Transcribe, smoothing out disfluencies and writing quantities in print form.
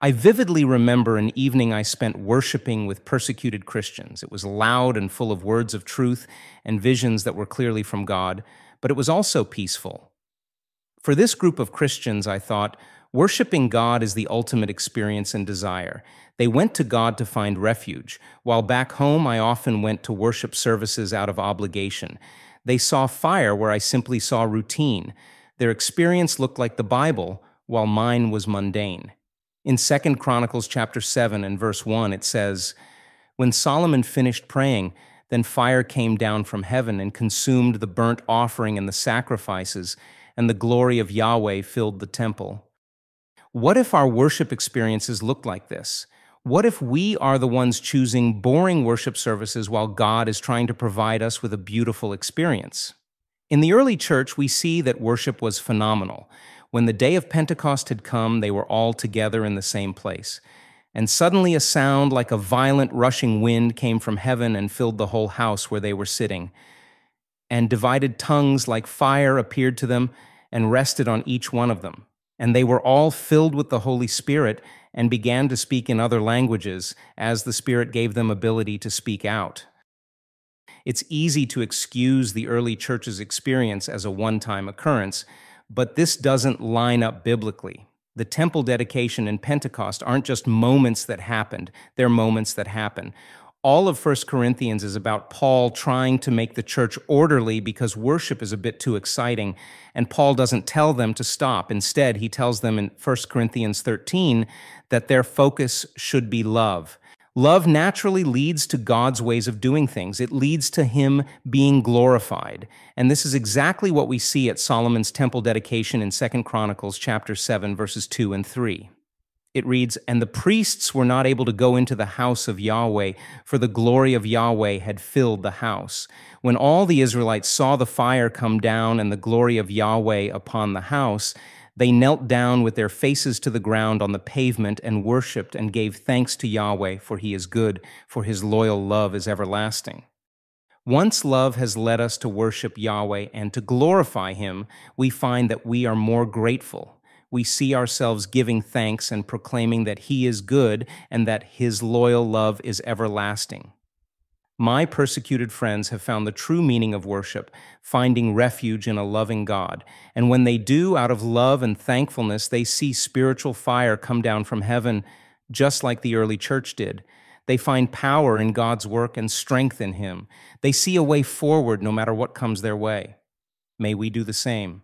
I vividly remember an evening I spent worshiping with persecuted Christians. It was loud and full of words of truth and visions that were clearly from God, but it was also peaceful. For this group of Christians, I thought, worshiping God is the ultimate experience and desire. They went to God to find refuge, while back home I often went to worship services out of obligation. They saw fire where I simply saw routine. Their experience looked like the Bible, while mine was mundane. In 2 Chronicles chapter 7 and verse 1, it says, "When Solomon finished praying, then fire came down from heaven and consumed the burnt offering and the sacrifices, and the glory of Yahweh filled the temple." What if our worship experiences look like this? What if we are the ones choosing boring worship services while God is trying to provide us with a beautiful experience? In the early church, we see that worship was phenomenal. When the day of Pentecost had come, they were all together in the same place. And suddenly a sound like a violent rushing wind came from heaven and filled the whole house where they were sitting. And divided tongues like fire appeared to them and rested on each one of them. And they were all filled with the Holy Spirit and began to speak in other languages as the Spirit gave them ability to speak out. It's easy to excuse the early church's experience as a one-time occurrence, but this doesn't line up biblically. The temple dedication and Pentecost aren't just moments that happened, they're moments that happen. All of 1 Corinthians is about Paul trying to make the church orderly because worship is a bit too exciting, and Paul doesn't tell them to stop. Instead, he tells them in 1 Corinthians 13 that their focus should be love. Love naturally leads to God's ways of doing things. It leads to Him being glorified. And this is exactly what we see at Solomon's temple dedication in 2 Chronicles chapter 7, verses 2 and 3. It reads, "And the priests were not able to go into the house of Yahweh, for the glory of Yahweh had filled the house. When all the Israelites saw the fire come down and the glory of Yahweh upon the house, they knelt down with their faces to the ground on the pavement and worshipped and gave thanks to Yahweh, for He is good, for His loyal love is everlasting." Once love has led us to worship Yahweh and to glorify Him, we find that we are more grateful. We see ourselves giving thanks and proclaiming that He is good and that His loyal love is everlasting. My persecuted friends have found the true meaning of worship, finding refuge in a loving God. And when they do, out of love and thankfulness, they see spiritual fire come down from heaven, just like the early church did. They find power in God's work and strength in Him. They see a way forward no matter what comes their way. May we do the same.